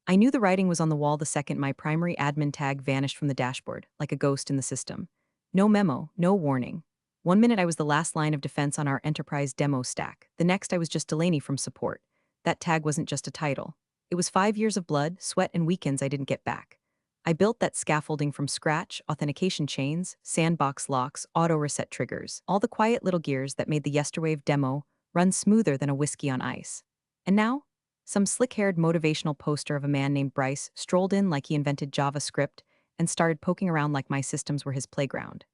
I knew the writing was on the wall the second my primary admin tag vanished from the dashboard, like a ghost in the system. No memo, no warning. One minute I was the last line of defense on our enterprise demo stack. The next I was just Delaney from support. That tag wasn't just a title. It was 5 years of blood, sweat, and weekends I didn't get back. I built that scaffolding from scratch, authentication chains, sandbox locks, auto-reset triggers, all the quiet little gears that made the Yesterwave demo run smoother than a whiskey on ice. And now, some slick-haired motivational poster of a man named Bryce strolled in like he invented JavaScript and started poking around like my systems were his playground.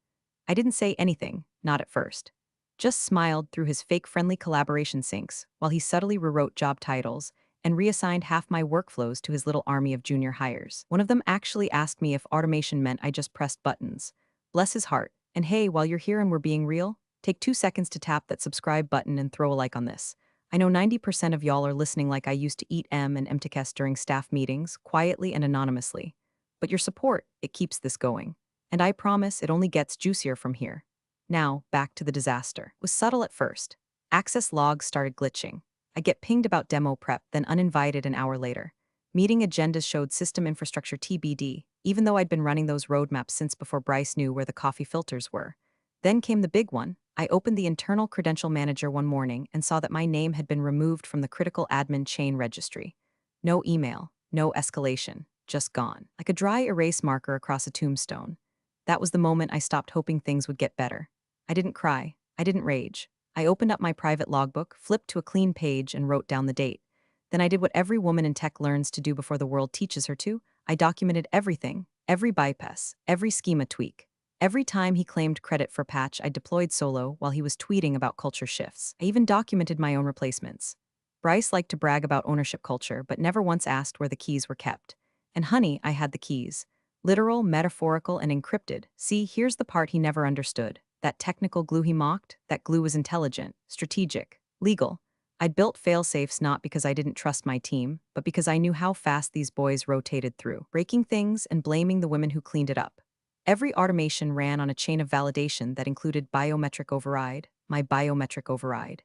I didn't say anything, not at first. Just smiled through his fake friendly collaboration syncs while he subtly rewrote job titles and reassigned half my workflows to his little army of junior hires. One of them actually asked me if automation meant I just pressed buttons. Bless his heart. And hey, while you're here and we're being real, take 2 seconds to tap that subscribe button and throw a like on this. I know 90% of y'all are listening like I used to eat and MTKS during staff meetings, quietly and anonymously. But your support, it keeps this going. And I promise it only gets juicier from here. Now, back to the disaster. It was subtle at first. Access logs started glitching. I get pinged about demo prep, then uninvited an hour later. Meeting agendas showed system infrastructure TBD, even though I'd been running those roadmaps since before Bryce knew where the coffee filters were. Then came the big one. I opened the internal credential manager one morning and saw that my name had been removed from the critical admin chain registry. No email, no escalation, just gone, like a dry erase marker across a tombstone. That was the moment I stopped hoping things would get better. I didn't cry. I didn't rage. I opened up my private logbook, flipped to a clean page, and wrote down the date. Then I did what every woman in tech learns to do before the world teaches her to. I documented everything, every bypass, every schema tweak. Every time he claimed credit for patch I deployed solo while he was tweeting about culture shifts. I even documented my own replacements. Bryce liked to brag about ownership culture, but never once asked where the keys were kept. And honey, I had the keys. Literal, metaphorical, and encrypted. See, here's the part he never understood. That technical glue he mocked, that glue was intelligent, strategic, legal. I'd built fail-safes not because I didn't trust my team, but because I knew how fast these boys rotated through, breaking things and blaming the women who cleaned it up. Every automation ran on a chain of validation that included biometric override, my biometric override,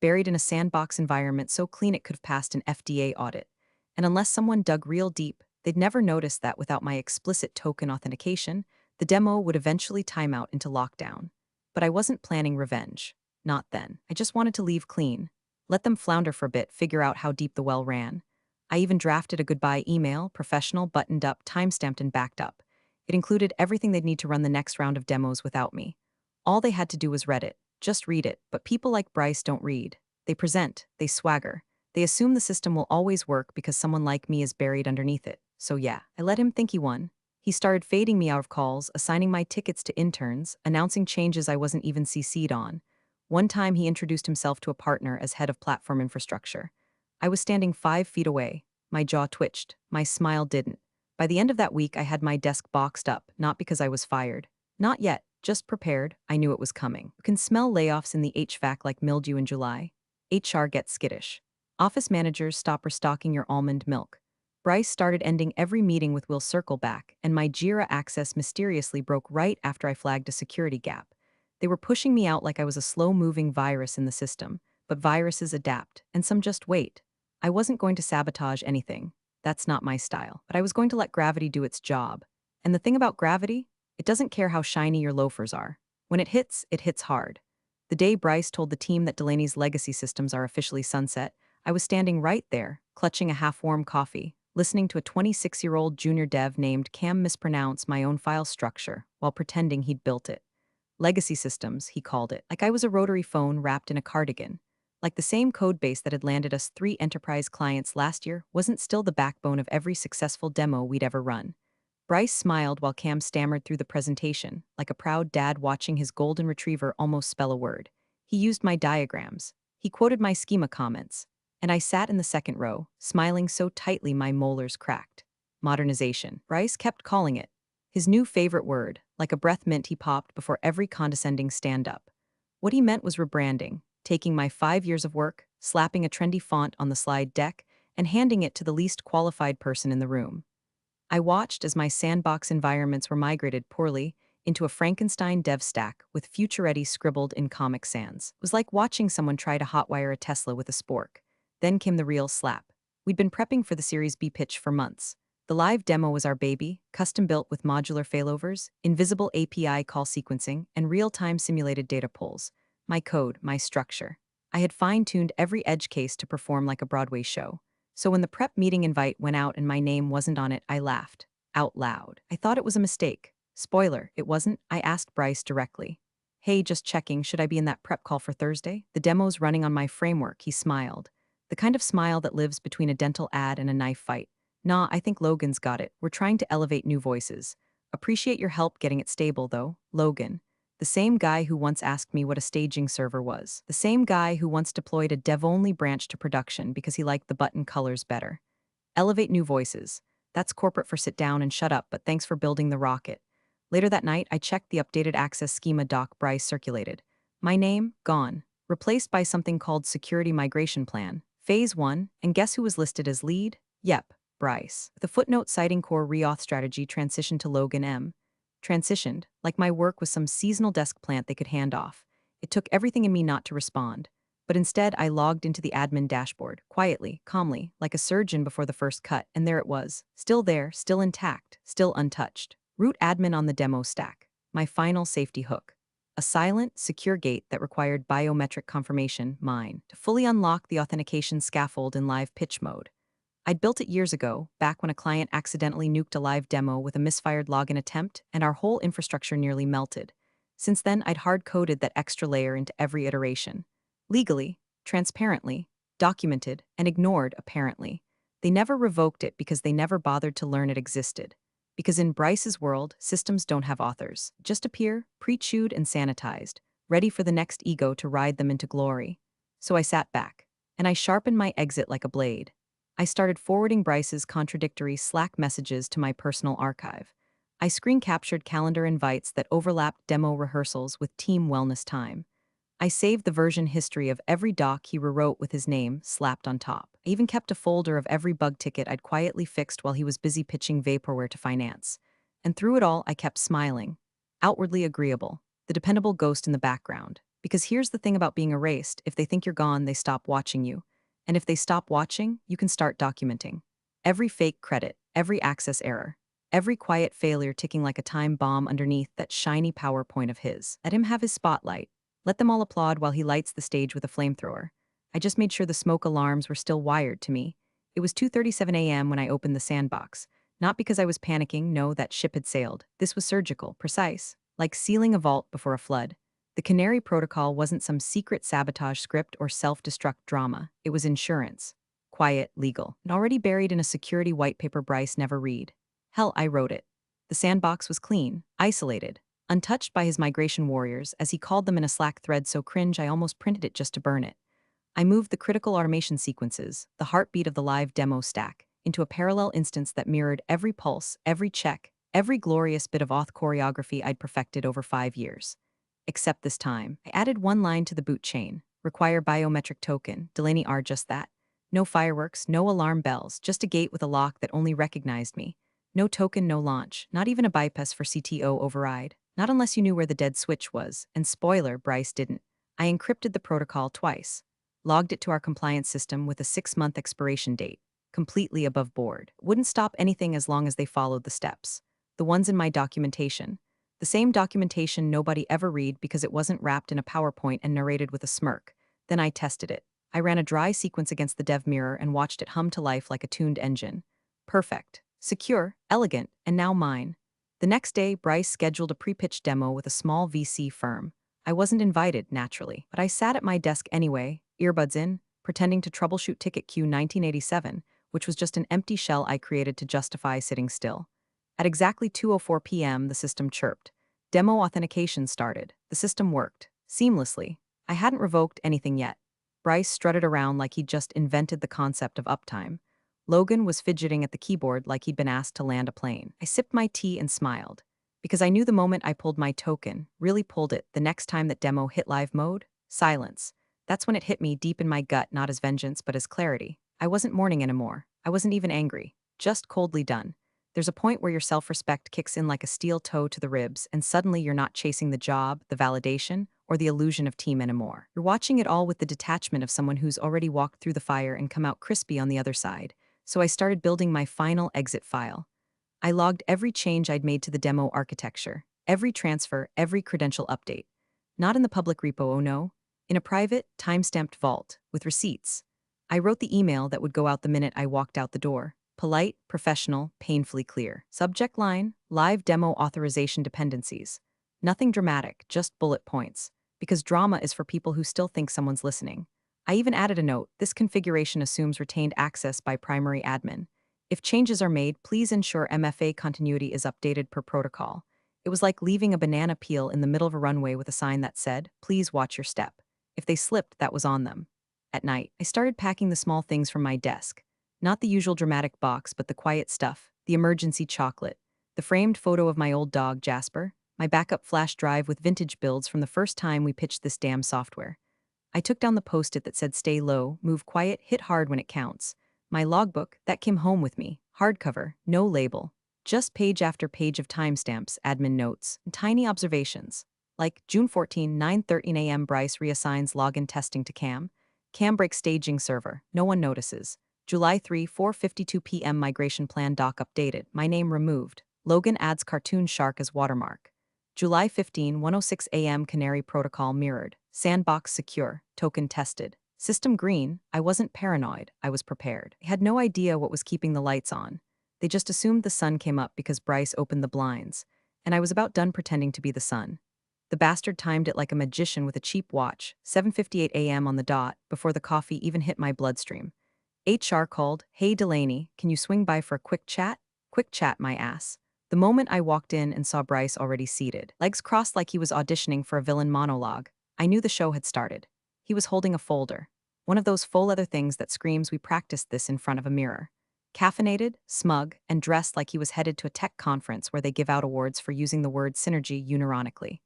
buried in a sandbox environment so clean it could have passed an FDA audit. And unless someone dug real deep, they'd never notice that without my explicit token authentication, the demo would eventually time out into lockdown. But I wasn't planning revenge. Not then. I just wanted to leave clean. Let them flounder for a bit, figure out how deep the well ran. I even drafted a goodbye email, professional, buttoned up, timestamped, and backed up. It included everything they'd need to run the next round of demos without me. All they had to do was read it. Just read it. But people like Bryce don't read. They present. They swagger. They assume the system will always work because someone like me is buried underneath it. So yeah, I let him think he won. He started fading me out of calls, assigning my tickets to interns, announcing changes I wasn't even CC'd on. One time he introduced himself to a partner as head of platform infrastructure. I was standing 5 feet away. My jaw twitched. My smile didn't. By the end of that week, I had my desk boxed up, not because I was fired. Not yet, just prepared. I knew it was coming. You can smell layoffs in the HVAC like mildew in July. HR gets skittish. Office managers stop restocking your almond milk. Bryce started ending every meeting with "we'll circle back," and my Jira access mysteriously broke right after I flagged a security gap. They were pushing me out like I was a slow-moving virus in the system, but viruses adapt, and some just wait. I wasn't going to sabotage anything. That's not my style. But I was going to let gravity do its job. And the thing about gravity? It doesn't care how shiny your loafers are. When it hits hard. The day Bryce told the team that Delaney's legacy systems are officially sunset, I was standing right there, clutching a half-warm coffee, listening to a 26-year-old junior dev named Cam mispronounce my own file structure while pretending he'd built it. Legacy systems, he called it, like I was a rotary phone wrapped in a cardigan. Like the same code base that had landed us 3 enterprise clients last year wasn't still the backbone of every successful demo we'd ever run. Bryce smiled while Cam stammered through the presentation, like a proud dad watching his golden retriever almost spell a word. He used my diagrams. He quoted my schema comments. And I sat in the second row, smiling so tightly my molars cracked. Modernization. Bryce kept calling it. His new favorite word, like a breath mint he popped before every condescending stand-up. What he meant was rebranding, taking my 5 years of work, slapping a trendy font on the slide deck, and handing it to the least qualified person in the room. I watched as my sandbox environments were migrated poorly into a Frankenstein dev stack with future-ready scribbled in Comic Sans. It was like watching someone try to hotwire a Tesla with a spork. Then came the real slap. We'd been prepping for the Series B pitch for months. The live demo was our baby, custom built with modular failovers, invisible API call sequencing, and real-time simulated data pulls. My code, my structure. I had fine-tuned every edge case to perform like a Broadway show. So when the prep meeting invite went out and my name wasn't on it, I laughed. Out loud. I thought it was a mistake. Spoiler, it wasn't. I asked Bryce directly. Hey, just checking, should I be in that prep call for Thursday? The demo's running on my framework, he smiled. The kind of smile that lives between a dental ad and a knife fight. Nah, I think Logan's got it. We're trying to elevate new voices. Appreciate your help getting it stable, though, Logan. The same guy who once asked me what a staging server was. The same guy who once deployed a dev-only branch to production because he liked the button colors better. Elevate new voices. That's corporate for sit down and shut up, but thanks for building the rocket. Later that night, I checked the updated access schema doc Bryce circulated. My name, gone. Replaced by something called Security Migration Plan. Phase 1, and guess who was listed as lead? Yep, Bryce. The footnote citing core reauth strategy transitioned to Logan M. Transitioned, like my work was some seasonal desk plant they could hand off. It took everything in me not to respond. But instead, I logged into the admin dashboard, quietly, calmly, like a surgeon before the first cut, and there it was. Still there, still intact, still untouched. Root admin on the demo stack. My final safety hook. A silent, secure gate that required biometric confirmation, mine, to fully unlock the authentication scaffold in live pitch mode. I'd built it years ago, back when a client accidentally nuked a live demo with a misfired login attempt, and our whole infrastructure nearly melted. Since then, I'd hard-coded that extra layer into every iteration. Legally, transparently, documented, and ignored, apparently. They never revoked it because they never bothered to learn it existed. Because in Bryce's world, systems don't have authors. Just appear, pre-chewed and sanitized, ready for the next ego to ride them into glory. So I sat back, and I sharpened my exit like a blade. I started forwarding Bryce's contradictory Slack messages to my personal archive. I screen captured calendar invites that overlapped demo rehearsals with team wellness time. I saved the version history of every doc he rewrote with his name slapped on top. I even kept a folder of every bug ticket I'd quietly fixed while he was busy pitching vaporware to finance. And through it all, I kept smiling. Outwardly agreeable, the dependable ghost in the background. Because here's the thing about being erased, if they think you're gone, they stop watching you. And if they stop watching, you can start documenting. Every fake credit, every access error, every quiet failure ticking like a time bomb underneath that shiny PowerPoint of his. Let him have his spotlight. Let them all applaud while he lights the stage with a flamethrower. I just made sure the smoke alarms were still wired to me. It was 2:37 a.m. when I opened the sandbox. Not because I was panicking, no, that ship had sailed. This was surgical, precise, like sealing a vault before a flood. The Canary Protocol wasn't some secret sabotage script or self-destruct drama. It was insurance. Quiet, legal, and already buried in a security white paper Bryce never read. Hell, I wrote it. The sandbox was clean, isolated, untouched by his migration warriors, as he called them in a Slack thread so cringe I almost printed it just to burn it. I moved the critical automation sequences, the heartbeat of the live demo stack, into a parallel instance that mirrored every pulse, every check, every glorious bit of auth choreography I'd perfected over 5 years. Except this time, I added one line to the boot chain, require biometric token, Delaney R just that. No fireworks, no alarm bells, just a gate with a lock that only recognized me. No token, no launch, not even a bypass for CTO override. Not unless you knew where the dead switch was, and spoiler, Bryce didn't. I encrypted the protocol twice. Logged it to our compliance system with a 6-month expiration date. Completely above board. Wouldn't stop anything as long as they followed the steps. The ones in my documentation. The same documentation nobody ever read because it wasn't wrapped in a PowerPoint and narrated with a smirk. Then I tested it. I ran a dry sequence against the dev mirror and watched it hum to life like a tuned engine. Perfect. Secure, elegant, and now mine. The next day, Bryce scheduled a pre-pitch demo with a small VC firm. I wasn't invited, naturally, but I sat at my desk anyway, earbuds in, pretending to troubleshoot ticket queue 1987, which was just an empty shell I created to justify sitting still. At exactly 2:04 p.m., the system chirped. Demo authentication started. The system worked. Seamlessly. I hadn't revoked anything yet. Bryce strutted around like he'd just invented the concept of uptime. Logan was fidgeting at the keyboard like he'd been asked to land a plane. I sipped my tea and smiled. Because I knew the moment I pulled my token, really pulled it, the next time that demo hit live mode, silence. That's when it hit me deep in my gut, not as vengeance, but as clarity. I wasn't mourning anymore. I wasn't even angry. Just coldly done. There's a point where your self-respect kicks in like a steel toe to the ribs, and suddenly you're not chasing the job, the validation, or the illusion of team anymore. You're watching it all with the detachment of someone who's already walked through the fire and come out crispy on the other side. so I started building my final exit file. I logged every change I'd made to the demo architecture, every transfer, every credential update. Not in the public repo, oh no. In a private, time-stamped vault, with receipts. I wrote the email that would go out the minute I walked out the door. Polite, professional, painfully clear. Subject line, live demo authorization dependencies. Nothing dramatic, just bullet points. Because drama is for people who still think someone's listening. I even added a note: this configuration assumes retained access by primary admin. If changes are made, please ensure MFA continuity is updated per protocol. It was like leaving a banana peel in the middle of a runway with a sign that said, please watch your step. If they slipped, that was on them. At night, I started packing the small things from my desk. Not the usual dramatic box, but the quiet stuff, the emergency chocolate, the framed photo of my old dog, Jasper, my backup flash drive with vintage builds from the first time we pitched this damn software. I took down the post-it that said stay low, move quiet, hit hard when it counts. My logbook, that came home with me, hardcover, no label. Just page after page of timestamps, admin notes, and tiny observations. Like June 14, 9:13 a.m. Bryce reassigns login testing to Cam. Cam breaks staging server, no one notices. July 3, 4:52 p.m. migration plan doc updated, my name removed. Logan adds cartoon shark as watermark. July 15, 1:06 a.m. Canary protocol mirrored. Sandbox secure, token tested. System green, I wasn't paranoid, I was prepared. I had no idea what was keeping the lights on. They just assumed the sun came up because Bryce opened the blinds, and I was about done pretending to be the sun. The bastard timed it like a magician with a cheap watch, 7:58 a.m. on the dot, before the coffee even hit my bloodstream. HR called, hey Delaney, can you swing by for a quick chat? Quick chat, my ass. The moment I walked in and saw Bryce already seated, legs crossed like he was auditioning for a villain monologue, I knew the show had started. He was holding a folder. One of those faux leather things that screams we practiced this in front of a mirror. Caffeinated, smug, and dressed like he was headed to a tech conference where they give out awards for using the word synergy unironically.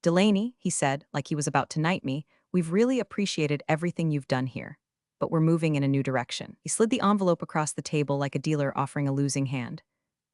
Delaney, he said, like he was about to knight me, we've really appreciated everything you've done here. But we're moving in a new direction. He slid the envelope across the table like a dealer offering a losing hand.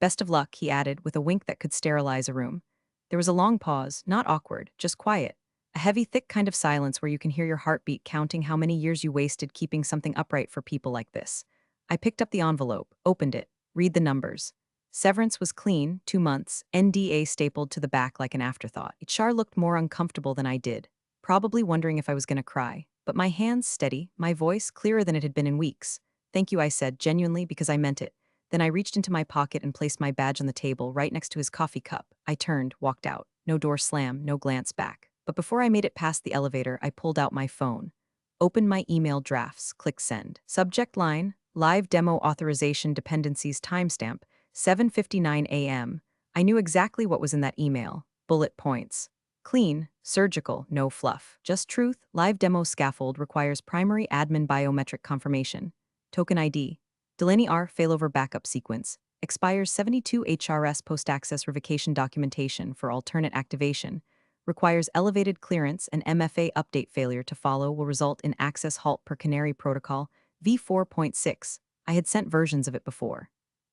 Best of luck, he added, with a wink that could sterilize a room. There was a long pause, not awkward, just quiet. A heavy, thick kind of silence where you can hear your heartbeat counting how many years you wasted keeping something upright for people like this. I picked up the envelope, opened it, read the numbers. Severance was clean, 2 months, NDA stapled to the back like an afterthought. Char looked more uncomfortable than I did, probably wondering if I was going to cry. But my hands steady, my voice clearer than it had been in weeks. Thank you, I said, genuinely, because I meant it. Then I reached into my pocket and placed my badge on the table right next to his coffee cup. I turned, walked out. No door slam, no glance back. But before I made it past the elevator, I pulled out my phone. Opened my email drafts, click send. Subject line, live demo authorization dependencies timestamp, 7:59 a.m. I knew exactly what was in that email. Bullet points. Clean, surgical, no fluff. Just truth, live demo scaffold requires primary admin biometric confirmation. Token ID. Delaney R. failover backup sequence. Expires 72 HRS post-access revocation documentation for alternate activation. Requires elevated clearance and MFA update failure to follow will result in access halt per Canary Protocol v4.6. I had sent versions of it before.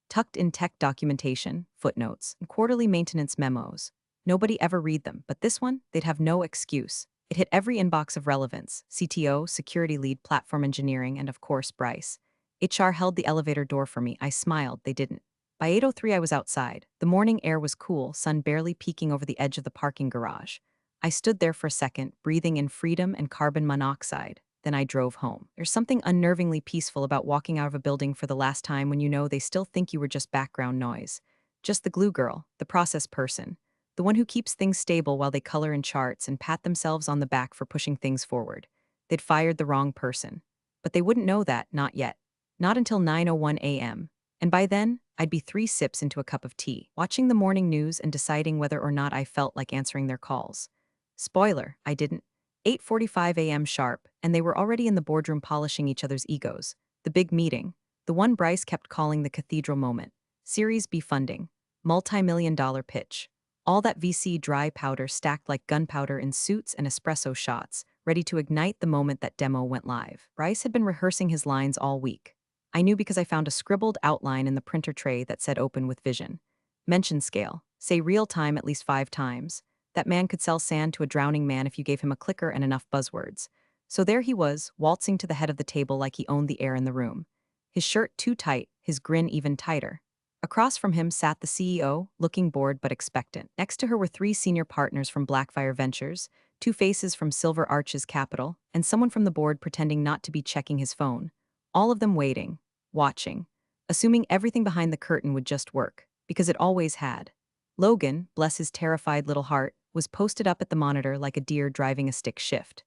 Tucked in tech documentation, footnotes, and quarterly maintenance memos. Nobody ever read them, but this one, they'd have no excuse. It hit every inbox of relevance: CTO, security lead, platform engineering, and of course, Bryce. HR held the elevator door for me. I smiled, they didn't. By 8:03 I was outside. The morning air was cool, sun barely peeking over the edge of the parking garage. I stood there for a second, breathing in freedom and carbon monoxide. Then I drove home. There's something unnervingly peaceful about walking out of a building for the last time when you know they still think you were just background noise. Just the glue girl, the process person, the one who keeps things stable while they color in charts and pat themselves on the back for pushing things forward. They'd fired the wrong person. But they wouldn't know that, not yet. Not until 9:01 a.m. And by then, I'd be 3 sips into a cup of tea, watching the morning news and deciding whether or not I felt like answering their calls. Spoiler, I didn't. 8:45 a.m. sharp, and they were already in the boardroom polishing each other's egos. The big meeting, the one Bryce kept calling the cathedral moment. Series B funding, multi-million-dollar pitch. All that VC dry powder stacked like gunpowder in suits and espresso shots, ready to ignite the moment that demo went live. Bryce had been rehearsing his lines all week. I knew because I found a scribbled outline in the printer tray that said open with vision. Mention scale, say real time at least 5 times. That man could sell sand to a drowning man if you gave him a clicker and enough buzzwords. So there he was, waltzing to the head of the table like he owned the air in the room. his shirt too tight, his grin even tighter. Across from him sat the CEO, looking bored but expectant. Next to her were three senior partners from Blackfire Ventures, two faces from Silver Arches Capital, and someone from the board pretending not to be checking his phone. All of them waiting, watching, assuming everything behind the curtain would just work, because it always had. Logan, bless his terrified little heart, was posted up at the monitor like a deer driving a stick shift.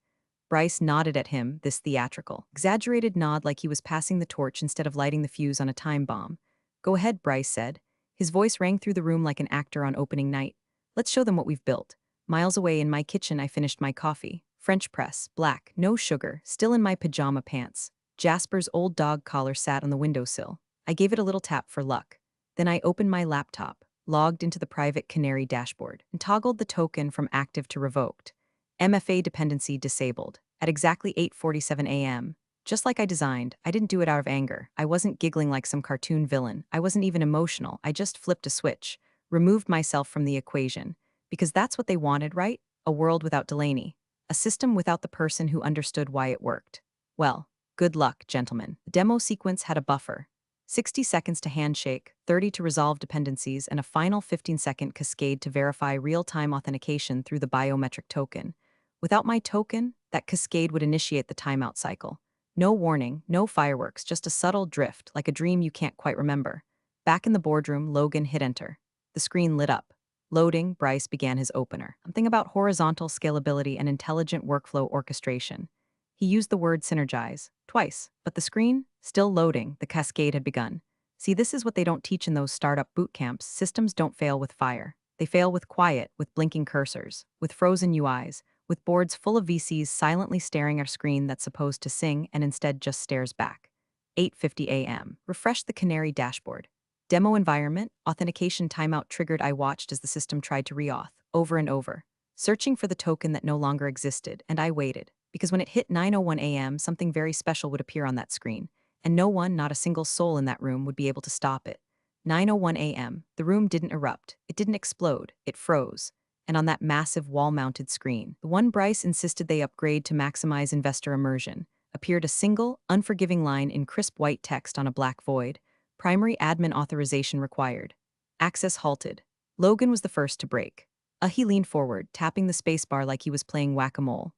Bryce nodded at him, this theatrical, exaggerated nod like he was passing the torch instead of lighting the fuse on a time bomb. Go ahead, Bryce said. His voice rang through the room like an actor on opening night. Let's show them what we've built. Miles away in my kitchen, I finished my coffee. French press, black, no sugar, still in my pajama pants. Jasper's old dog collar sat on the windowsill. I gave it a little tap for luck. Then I opened my laptop, logged into the private Canary dashboard, and toggled the token from active to revoked. MFA dependency disabled. At exactly 8:47 a.m., just like I designed, I didn't do it out of anger. I wasn't giggling like some cartoon villain. I wasn't even emotional. I just flipped a switch, removed myself from the equation. Because that's what they wanted, right? A world without Delaney. A system without the person who understood why it worked. Well, good luck, gentlemen. The demo sequence had a buffer. 60 seconds to handshake, 30 to resolve dependencies, and a final 15-second cascade to verify real-time authentication through the biometric token. Without my token, that cascade would initiate the timeout cycle. No warning, no fireworks, just a subtle drift, like a dream you can't quite remember. Back in the boardroom, Logan hit enter. The screen lit up. Loading, Bryce began his opener. Something about horizontal scalability and intelligent workflow orchestration. He used the word synergize, twice, but the screen, still loading, the cascade had begun. See, this is what they don't teach in those startup boot camps. Systems don't fail with fire. They fail with quiet, with blinking cursors, with frozen UIs, with boards full of VCs silently staring at a screen that's supposed to sing and instead just stares back. 8:50 a.m. Refresh the Canary dashboard. Demo environment, authentication timeout triggered. I watched as the system tried to reauth, over and over, searching for the token that no longer existed, and I waited. Because when it hit 9:01 a.m., something very special would appear on that screen, and no one, not a single soul in that room, would be able to stop it. 9:01 a.m., the room didn't erupt, it didn't explode, it froze. And on that massive wall-mounted screen, the one Bryce insisted they upgrade to maximize investor immersion, appeared a single, unforgiving line in crisp white text on a black void. Primary admin authorization required. Access halted. Logan was the first to break. He leaned forward, tapping the spacebar like he was playing whack-a-mole.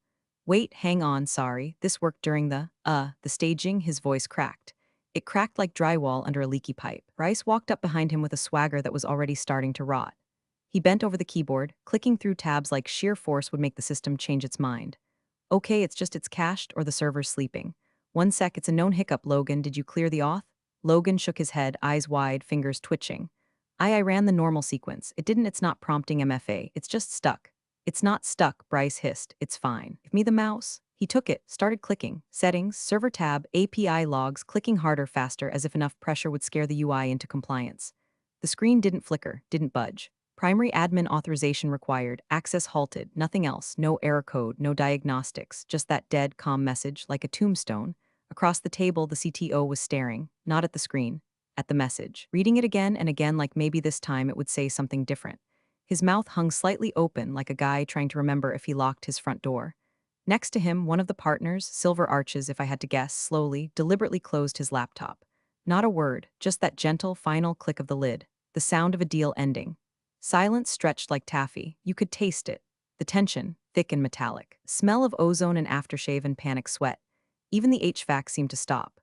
Wait, hang on, sorry. This worked during the staging, his voice cracked. It cracked like drywall under a leaky pipe. Bryce walked up behind him with a swagger that was already starting to rot. He bent over the keyboard, clicking through tabs like sheer force would make the system change its mind. Okay, it's cached or the server's sleeping. One sec, it's a known hiccup, Logan. Did you clear the auth? Logan shook his head, eyes wide, fingers twitching. I ran the normal sequence. It's not prompting MFA. It's just stuck. It's not stuck, Bryce hissed. It's fine. Give me the mouse. He took it, started clicking. Settings, server tab, API logs, clicking harder, faster, as if enough pressure would scare the UI into compliance. The screen didn't flicker, didn't budge. Primary admin authorization required, access halted, nothing else, no error code, no diagnostics, just that dead, calm message, like a tombstone. Across the table, the CTO was staring, not at the screen, at the message, reading it again and again like maybe this time it would say something different. His mouth hung slightly open like a guy trying to remember if he locked his front door. Next to him, one of the partners, Silver Arches if I had to guess, slowly, deliberately closed his laptop. Not a word, just that gentle, final click of the lid, the sound of a deal ending. Silence stretched like taffy. You could taste it. The tension, thick and metallic. Smell of ozone and aftershave and panic sweat. Even the HVAC seemed to stop.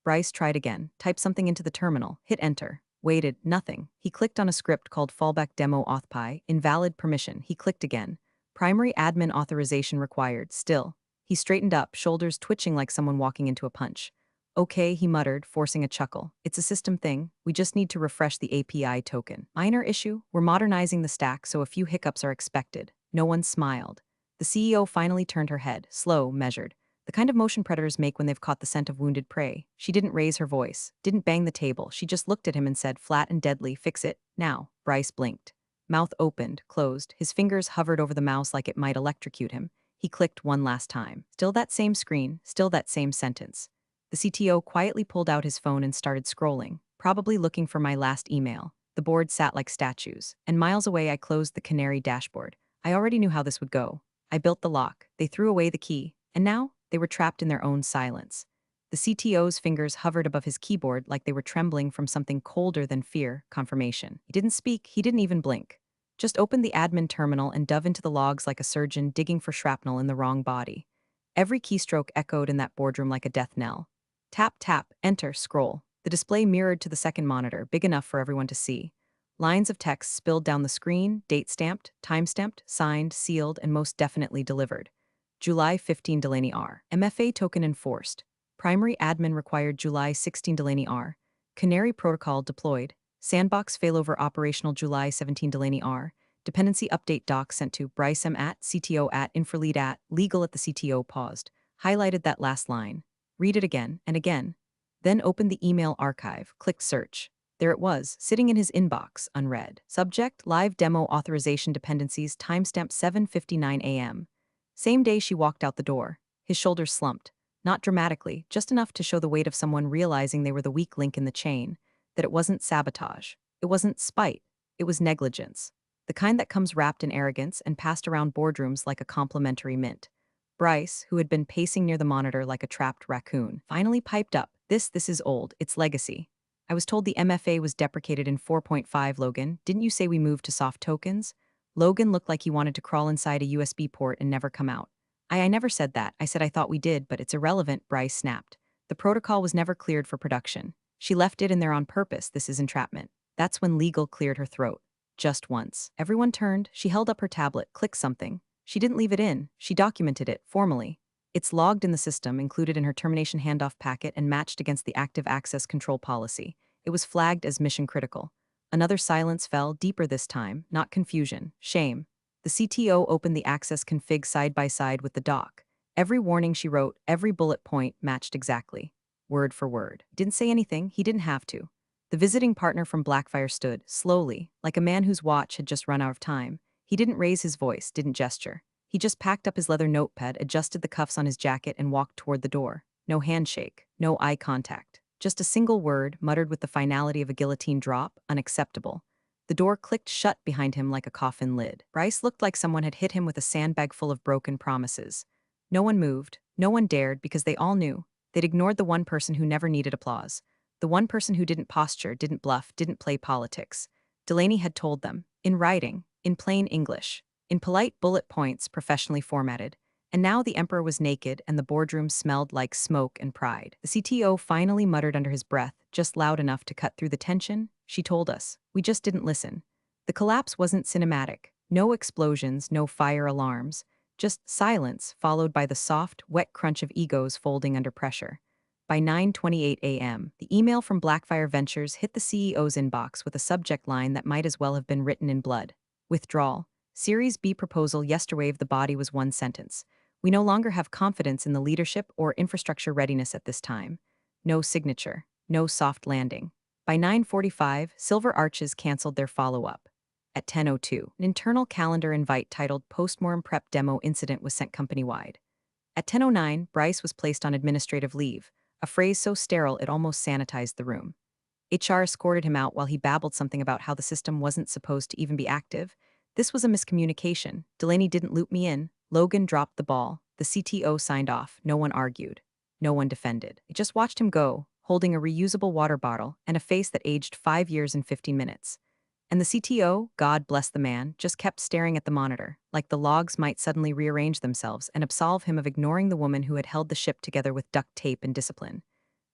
Bryce tried again, typed something into the terminal, hit enter. Waited, nothing. He clicked on a script called fallback demo authpy, invalid permission. He clicked again. Primary admin authorization required, still. He straightened up, shoulders twitching like someone walking into a punch. Okay, he muttered, forcing a chuckle. It's a system thing. We just need to refresh the API token. Minor issue? We're modernizing the stack, so a few hiccups are expected. No one smiled. The CEO finally turned her head, slow, measured. The kind of motion predators make when they've caught the scent of wounded prey. She didn't raise her voice, didn't bang the table. She just looked at him and said, flat and deadly, fix it, now. Bryce blinked. Mouth opened, closed. His fingers hovered over the mouse like it might electrocute him. He clicked one last time. Still that same screen, still that same sentence. The CTO quietly pulled out his phone and started scrolling, probably looking for my last email. The board sat like statues, and miles away I closed the Canary dashboard. I already knew how this would go. I built the lock, they threw away the key, and now they were trapped in their own silence. The CTO's fingers hovered above his keyboard like they were trembling from something colder than fear, confirmation. He didn't speak, he didn't even blink. Just opened the admin terminal and dove into the logs like a surgeon digging for shrapnel in the wrong body. Every keystroke echoed in that boardroom like a death knell. Tap, tap, enter, scroll. The display mirrored to the second monitor, big enough for everyone to see. Lines of text spilled down the screen, date-stamped, time-stamped, signed, sealed, and most definitely delivered. July 15 Delaney R. MFA token enforced. Primary admin required July 16 Delaney R. Canary protocol deployed. Sandbox failover operational July 17 Delaney R. Dependency update doc sent to Bryce M at CTO at infralead at legal at the CTO paused. Highlighted that last line. Read it again and again. Then opened the email archive, clicked search. There it was, sitting in his inbox, unread. Subject, live demo authorization dependencies, timestamp 7:59 a.m. Same day she walked out the door. His shoulders slumped. Not dramatically, just enough to show the weight of someone realizing they were the weak link in the chain, that it wasn't sabotage. It wasn't spite. It was negligence. The kind that comes wrapped in arrogance and passed around boardrooms like a complimentary mint. Bryce, who had been pacing near the monitor like a trapped raccoon, finally piped up. This is old. It's legacy. I was told the MFA was deprecated in 4.5, Logan. Didn't you say we moved to soft tokens? Logan looked like he wanted to crawl inside a USB port and never come out. I never said that. I said I thought we did, but it's irrelevant, Bryce snapped. The protocol was never cleared for production. She left it in there on purpose. This is entrapment. That's when legal cleared her throat. Just once. Everyone turned. She held up her tablet, clicked something. She didn't leave it in. She documented it, formally. It's logged in the system, included in her termination handoff packet and matched against the active access control policy. It was flagged as mission critical. Another silence fell, deeper this time, not confusion, shame. The CTO opened the access config side by side with the doc. Every warning she wrote, every bullet point matched exactly. Word for word. Didn't say anything, he didn't have to. The visiting partner from Blackfire stood, slowly, like a man whose watch had just run out of time. He didn't raise his voice, didn't gesture. He just packed up his leather notepad, adjusted the cuffs on his jacket, and walked toward the door. No handshake, no eye contact. Just a single word, muttered with the finality of a guillotine drop, unacceptable. The door clicked shut behind him like a coffin lid. Bryce looked like someone had hit him with a sandbag full of broken promises. No one moved, no one dared, because they all knew. They'd ignored the one person who never needed applause. The one person who didn't posture, didn't bluff, didn't play politics. Delaney had told them, in writing, in plain English, in polite bullet points professionally formatted. And now the Emperor was naked and the boardroom smelled like smoke and pride. The CTO finally muttered under his breath, just loud enough to cut through the tension. She told us. We just didn't listen. The collapse wasn't cinematic. No explosions, no fire alarms. Just silence, followed by the soft, wet crunch of egos folding under pressure. By 9:28 a.m., the email from Blackfire Ventures hit the CEO's inbox with a subject line that might as well have been written in blood. Withdrawal. Series B proposal yesterwave. The body was one sentence. We no longer have confidence in the leadership or infrastructure readiness at this time. No signature. No soft landing. By 9:45, Silver Arches canceled their follow-up. At 10:02, an internal calendar invite titled Postmortem Prep Demo Incident was sent company-wide. At 10:09, Bryce was placed on administrative leave, a phrase so sterile it almost sanitized the room. HR escorted him out while he babbled something about how the system wasn't supposed to even be active. This was a miscommunication. Delaney didn't loop me in. Logan dropped the ball. The CTO signed off. No one argued. No one defended. I just watched him go, holding a reusable water bottle and a face that aged 5 years and 15 minutes. And the CTO, God bless the man, just kept staring at the monitor, like the logs might suddenly rearrange themselves and absolve him of ignoring the woman who had held the ship together with duct tape and discipline.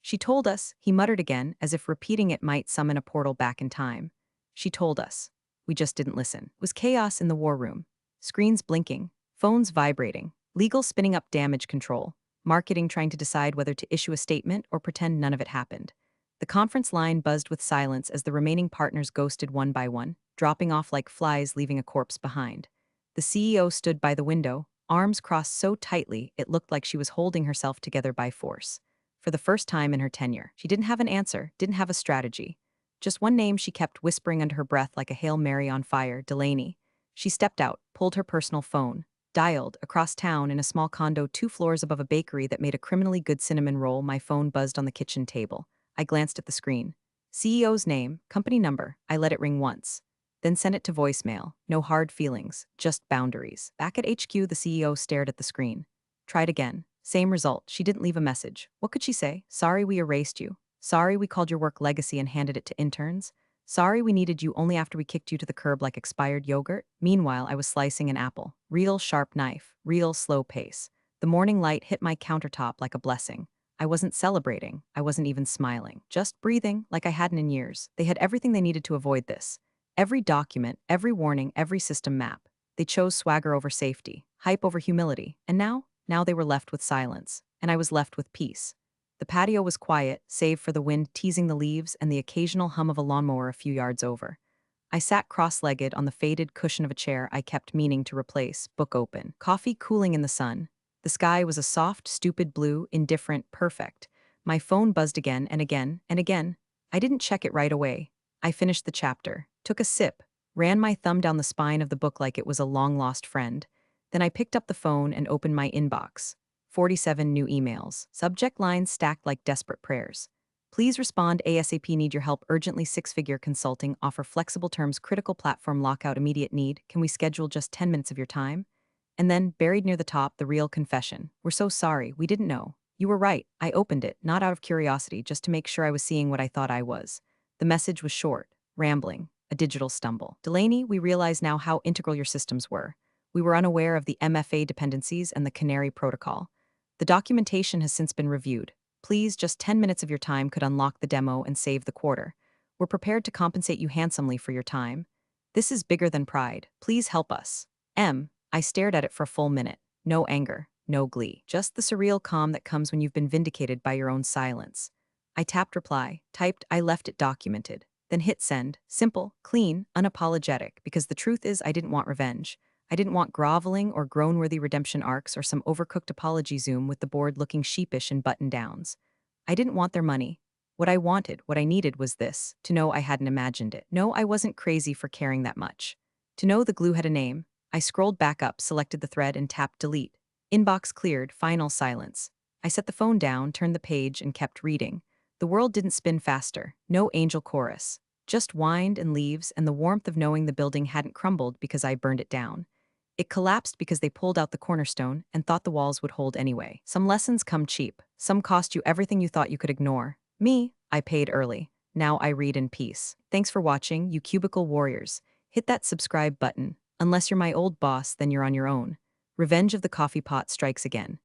She told us, he muttered again, as if repeating it might summon a portal back in time. She told us. We just didn't listen. It was chaos in the war room. Screens blinking, phones vibrating, legal spinning up damage control, marketing trying to decide whether to issue a statement or pretend none of it happened. The conference line buzzed with silence as the remaining partners ghosted one by one, dropping off like flies leaving a corpse behind. The CEO stood by the window, arms crossed so tightly it looked like she was holding herself together by force. For the first time in her tenure, she didn't have an answer, didn't have a strategy. Just one name she kept whispering under her breath like a Hail Mary on fire, Delaney. She stepped out, pulled her personal phone, dialed, across town in a small condo 2 floors above a bakery that made a criminally good cinnamon roll. My phone buzzed on the kitchen table. I glanced at the screen. CEO's name, company number. I let it ring once. Then sent it to voicemail. No hard feelings, just boundaries. Back at HQ, the CEO stared at the screen. Tried again. Same result. She didn't leave a message. What could she say? Sorry we erased you. Sorry we called your work legacy and handed it to interns. Sorry we needed you only after we kicked you to the curb like expired yogurt. Meanwhile, I was slicing an apple. Real sharp knife. Real slow pace. The morning light hit my countertop like a blessing. I wasn't celebrating. I wasn't even smiling. Just breathing like I hadn't in years. They had everything they needed to avoid this. Every document, every warning, every system map. They chose swagger over safety, hype over humility, and now they were left with silence, and I was left with peace. The patio was quiet, save for the wind teasing the leaves and the occasional hum of a lawnmower a few yards over. I sat cross-legged on the faded cushion of a chair I kept meaning to replace, book open, coffee cooling in the sun. The sky was a soft, stupid blue, indifferent, perfect. My phone buzzed again and again and again. I didn't check it right away. I finished the chapter, took a sip, ran my thumb down the spine of the book like it was a long-lost friend. Then I picked up the phone and opened my inbox. 47 new emails. Subject lines stacked like desperate prayers. Please respond ASAP, need your help urgently, six-figure consulting, offer flexible terms, critical platform lockout, immediate need, can we schedule just 10 minutes of your time? And then, buried near the top, the real confession. We're so sorry, we didn't know. You were right, I opened it, not out of curiosity, just to make sure I was seeing what I thought I was. The message was short, rambling, a digital stumble. Delaney, we realize now how integral your systems were. We were unaware of the MFA dependencies and the Canary protocol. The documentation has since been reviewed. Please, just 10 minutes of your time could unlock the demo and save the quarter. We're prepared to compensate you handsomely for your time. This is bigger than pride. Please help us. I stared at it for a full minute. No anger, no glee. Just the surreal calm that comes when you've been vindicated by your own silence. I tapped reply, typed I left it documented, then hit send. Simple, clean, unapologetic, because the truth is I didn't want revenge. I didn't want groveling or groan-worthy redemption arcs or some overcooked apology Zoom with the board looking sheepish in button-downs. I didn't want their money. What I wanted, what I needed was this, to know I hadn't imagined it. No, I wasn't crazy for caring that much. To know the glue had a name. I scrolled back up, selected the thread, and tapped delete. Inbox cleared, final silence. I set the phone down, turned the page, and kept reading. The world didn't spin faster. No angel chorus. Just wind and leaves and the warmth of knowing the building hadn't crumbled because I burned it down. It collapsed because they pulled out the cornerstone and thought the walls would hold anyway. Some lessons come cheap. Some cost you everything you thought you could ignore. Me, I paid early. Now I read in peace. Thanks for watching, you cubicle warriors. Hit that subscribe button. Unless you're my old boss, then you're on your own. Revenge of the coffee pot strikes again.